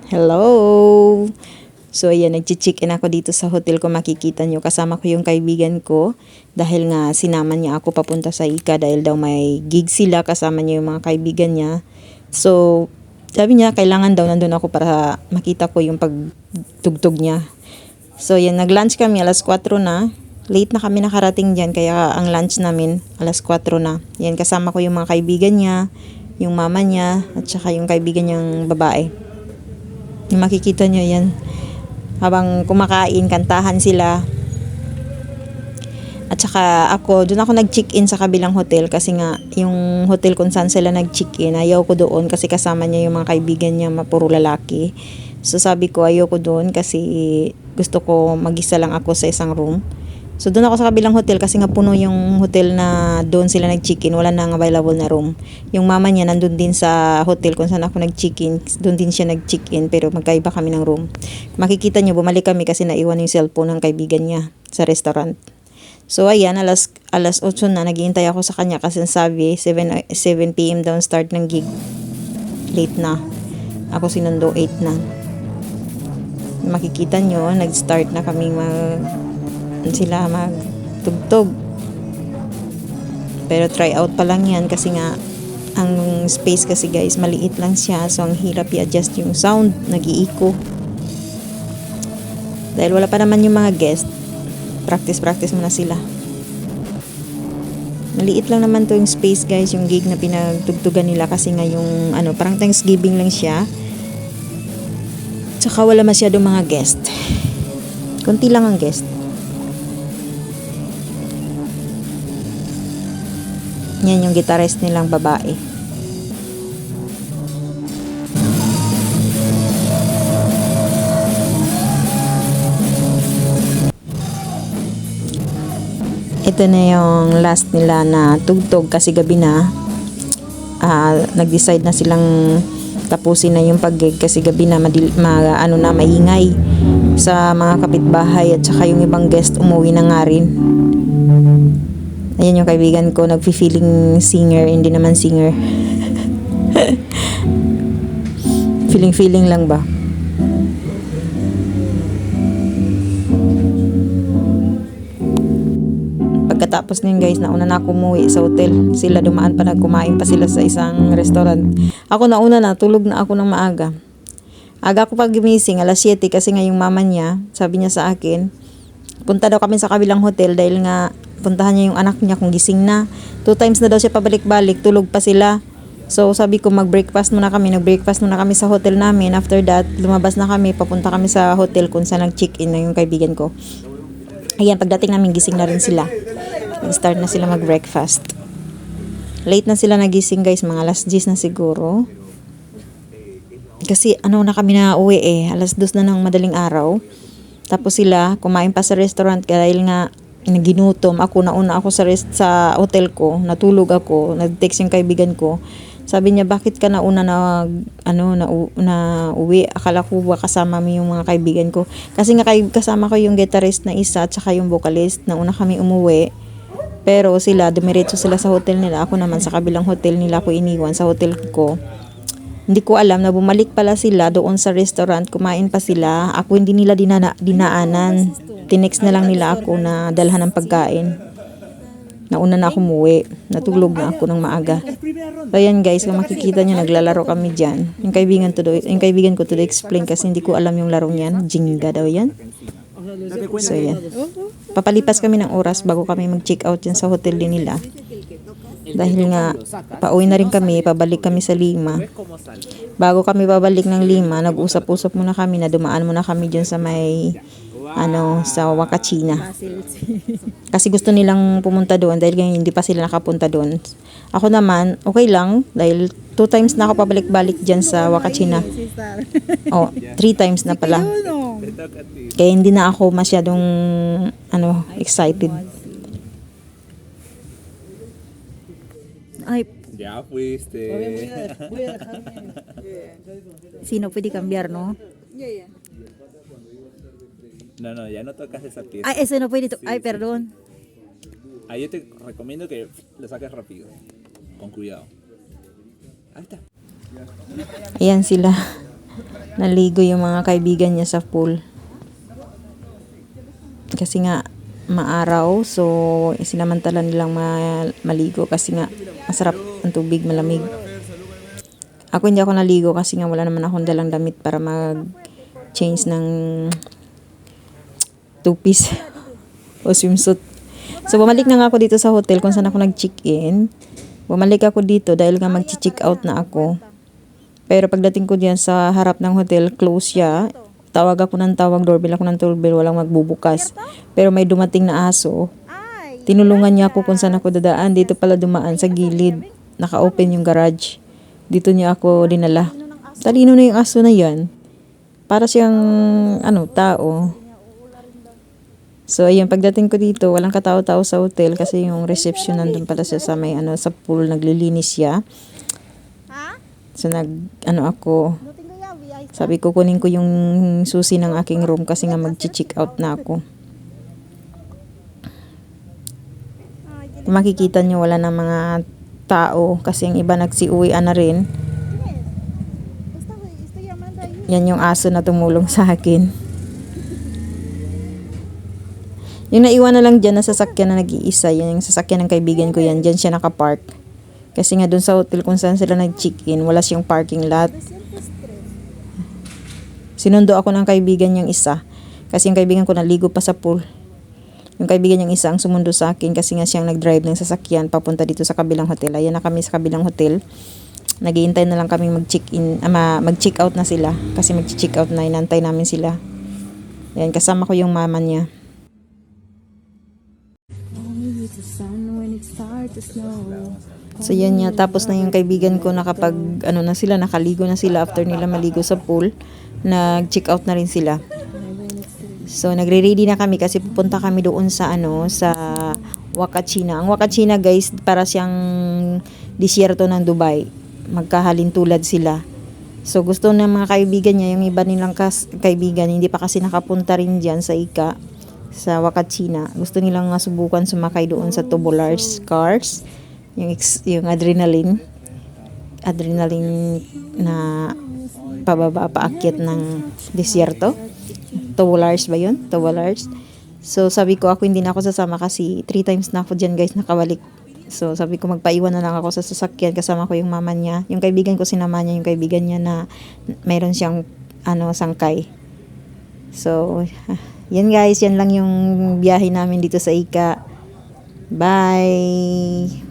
Hello! So ayan, nag-check-in ako dito sa hotel ko. Makikita nyo, kasama ko yung kaibigan ko. Dahil nga sinama niya ako papunta sa Ika dahil daw may gig sila. Kasama niya yung mga kaibigan niya. So sabi niya, kailangan daw nandun ako para makita ko yung pagtugtog niya. So yan, nag-lunch kami alas 4 na. Late na kami nakarating dyan, kaya ang lunch namin alas 4 na. Yan, kasama ko yung mga kaibigan niya, yung mama niya, at saka yung kaibigan niyang babae. Yung makikita nyo yan, habang kumakain, kantahan sila. At saka ako, doon ako nag-check-in sa kabilang hotel kasi nga yung hotel kung saan sila nag-check-in, ayaw ko doon kasi kasama niya yung mga kaibigan niya, puro lalaki. So sabi ko ayaw ko doon kasi gusto ko mag-isa lang ako sa isang room. So doon ako sa kabilang hotel kasi nga puno yung hotel na doon sila nag-check-in, wala nang available na room. Yung mama niya nandun din sa hotel kung saan ako nag-check-in, doon din siya nag-check-in pero magkaiba kami ng room. Makikita niyo bumalik kami kasi naiwan yung cellphone ng kaibigan niya sa restaurant. So ayan, alas 8 na, naghihintay ako sa kanya kasi sabi 7 PM daw start ng gig. Late na. Ako sinundo 8 na. Makikita nyo, nag-start na kaming sila magtugtog. Pero try out pa lang yan kasi nga ang space kasi guys maliit lang siya, so ang hirap i-adjust yung sound, nag-iiko. Dahil wala pa naman yung mga guest, practice muna sila. Maliit lang naman to yung space guys, yung gig na pinagtugtugan nila kasi nga yung parang Thanksgiving lang siya. Tsaka wala masyadong mga guest. Konti lang ang guest. Yan yung guitarist nilang babae. Ito na yung last nila na tugtog kasi gabi na. Nag-decide na silang tapusin na yung pag-gig kasi gabi na maingay sa mga kapitbahay at saka yung ibang guest umuwi na nga rin. Ayan yung kaibigan ko, nagfi-feeling singer, hindi naman singer. Feeling lang ba? Pagkatapos nun guys, nauna na ako umuwi sa hotel. Sila dumaan pa, nagkumain pa sila sa isang restaurant. Ako nauna na, tulog na ako ng maaga. Aga ako pag gumising, alas 7 kasi nga yung mama niya, sabi niya sa akin, punta daw kami sa kabilang hotel dahil nga puntahan niya yung anak niya kung gising na. 2 times na daw siya pabalik-balik, tulog pa sila. So sabi ko mag-breakfast muna kami. Nag-breakfast muna kami sa hotel namin. After that, lumabas na kami, papunta kami sa hotel kung saan nag-check-in na yung kaibigan ko. Ayan, pagdating namin gising na rin sila. Nag-start na sila mag-breakfast. Late na sila nagising guys, mga alas 10 na siguro. Kasi na kami na uwi alas 2 na ng madaling araw. Tapos sila kumain pa sa restaurant dahil nga ginutom ako. Nauna ako sa hotel ko, natulog ako, nag-text yung kaibigan ko. Sabi niya, bakit ka nauna na uwi? Akala ko ba kasama mo yung mga kaibigan ko? Kasi nga kasama ko yung guitarist na isa at saka yung vocalist. Nauna kami umuwi. Pero sila, dumiretso sila sa hotel nila. Ako naman sa kabilang hotel nila ako iniwan sa hotel ko. Hindi ko alam na bumalik pala sila doon sa restaurant. Kumain pa sila. Ako hindi nila dinaanan. Tinext na lang nila ako na dalhan ng pagkain. Nauna na ako umuwi. Natulog na ako ng maaga. So yan guys, kung makikita nyo, naglalaro kami dyan. Yung kaibigan ko to explain kasi hindi ko alam yung larong yan. Jenga daw yan. So yan. Papalipas kami ng oras bago kami mag-check out yan sa hotel din nila. Dahil nga, pauwi na rin kami, pabalik kami sa Lima. Bago kami pabalik ng Lima, nag-usap-usap muna kami na dumaan muna kami dyan sa may sa Wakachina. Kasi gusto nilang pumunta doon dahil ganyan hindi pa sila nakapunta doon. Ako naman, okay lang dahil 2 times na ako pabalik-balik dyan sa Wakachina. 3 times na pala. Kaya hindi na ako masyadong excited. Ay, ya fuiste. Sino pwede cambiar, no? No, ya no tocas esa pieza. Ay, ese no puede. Sí, Ay, sí. perdón. Ahí yo te recomiendo que lo saques rápido, con cuidado. Ahí está. Ayan sila. naligo yung mga kaibigan niya sa pool. Kasi nga maaraw, so sinamantala nilang maligo kasi nga masarap ang tubig, malamig. Ako hindi ako naligo kasi nga wala naman akong dalang damit para mag-change ng two-piece o swimsuit. So bumalik na nga ako dito sa hotel kung saan ako nag-check-in. Bumalik ako dito dahil nga mag-check out na ako. Pero pagdating ko diyan sa harap ng hotel, close siya. Tawag ako ng tawag, doorbell ako ng doorbell, walang magbubukas. Pero may dumating na aso. Tinulungan niya ako kung saan ako dadaan. Dito pala dumaan sa gilid. Naka-open yung garage. Dito niya ako dinala. Talino na yung aso na yan. Para siyang tao. So ayun, pagdating ko dito, walang katao-tao sa hotel kasi yung reception nandun pala siya sa may sa pool, naglilinis siya. So ako, sabi ko kunin ko yung susi ng aking room kasi nga mag-check out na ako. Makikita nyo wala ng mga tao kasi yung iba nagsiuwian na rin. Yan yung aso na tumulong sa akin. Yung naiwan na lang dyan na sasakyan na nag-iisa, yan yung sasakyan ng kaibigan ko yan, dyan siya nakapark. Kasi nga dun sa hotel kung saan sila nag-check-in, wala siyang parking lot. Sinundo ako ng kaibigan niyang isa, kasi yung kaibigan ko naligo pa sa pool. Yung kaibigan niyang isa ang sumundo sa akin kasi nga siyang nag-drive ng sasakyan papunta dito sa kabilang hotel. Ayan na kami sa kabilang hotel. Naghihintay na lang kami mag-check-in, mag-check out na sila. Kasi mag-check out na, inantay namin sila. Ayan, kasama ko yung mama niya. So yan niya, tapos na yung kaibigan ko nakapag na sila, nakaligo na sila after nila maligo sa pool. Nag-check out na rin sila. So nagre-ready na kami kasi pupunta kami doon sa sa Wakachina. Ang Wakachina guys, para siyang disyerto ng Dubai. Magkahalin tulad sila. So gusto ng mga kaibigan niya, yung iba nilang kaibigan, hindi pa kasi nakapunta rin diyan sa sa Wakachina. Gusto nilang subukan sumakay doon sa tubular cars. Yung adrenaline na pababa paakyat ng disyerto. Tubulars ba yun? Tubulars. So sabi ko ako hindi na ako sasama kasi 3 times na ako dyan guys nakabalik. So sabi ko magpaiwan na lang ako sa sasakyan, kasama ko yung mama niya. Yung kaibigan ko sinama niya, yung kaibigan niya na mayroon siyang sangkay. So yan guys, yan lang yung biyahe namin dito sa Ika. Bye!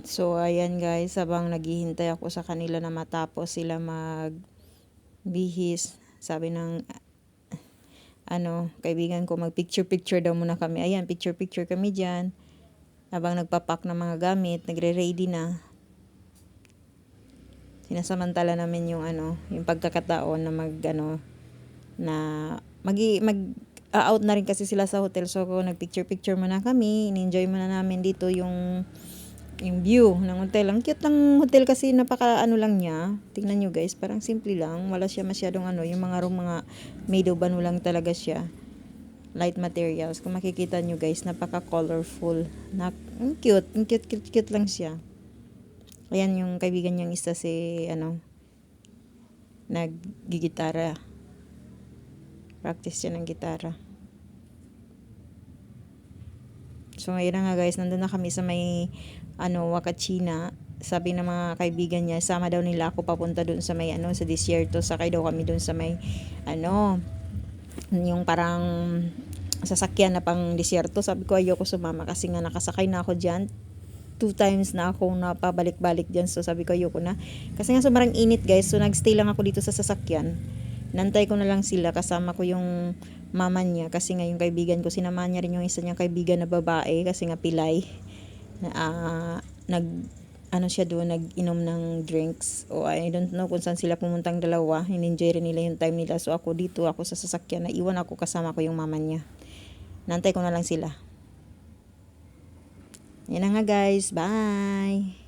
So, ayan guys, habang naghihintay ako sa kanila na matapos sila magbihis, sabi ng kaibigan ko, mag-picture-picture daw muna kami. Ayan, picture-picture kami dyan. Habang nagpapak ng mga gamit, nagre-ready na. Sinasamantala namin yung yung pagkakataon na out na rin kasi sila sa hotel. So, nag-picture-picture muna kami. In-enjoy muna namin dito yung Yung view ng hotel. Ang cute ng hotel kasi napaka ano lang niya. Tingnan nyo guys, parang simple lang. Wala siya masyadong ano, yung mga room, mga made of ano lang talaga siya. Light materials. Kung makikita nyo guys, napaka colorful. Ang cute, cute lang siya. Ayan yung kaibigan niyang isa si ano, naggigitara. Practice siya ng gitara. So ngayon na nga guys, nandun na kami sa may ano, Wakachina. Sabi ng mga kaibigan niya, sama daw nila ako papunta dun sa may ano, sa disyerto. Sakay daw kami dun sa may ano, yung parang sasakyan na pang disyerto. Sabi ko ayoko sumama kasi nga nakasakay na ako dyan. 2 times na ako napabalik-balik dyan. So sabi ko ayoko na. Kasi nga sobrang init guys. So nagstay lang ako dito sa sasakyan. Nantay ko na lang sila. Kasama ko yung mama niya. Kasi nga yung kaibigan ko. Sinamahan niya rin yung isa niyang kaibigan na babae. Kasi nga pilay. Ano siya doon, nag-inom ng drinks. O I don't know kung saan sila pumuntang dalawa. In-enjoy rin nila yung time nila. So ako dito, ako sa sasakyan. Naiwan ako, kasama ko yung mama niya. Nantay ko na lang sila. Yan na nga guys. Bye!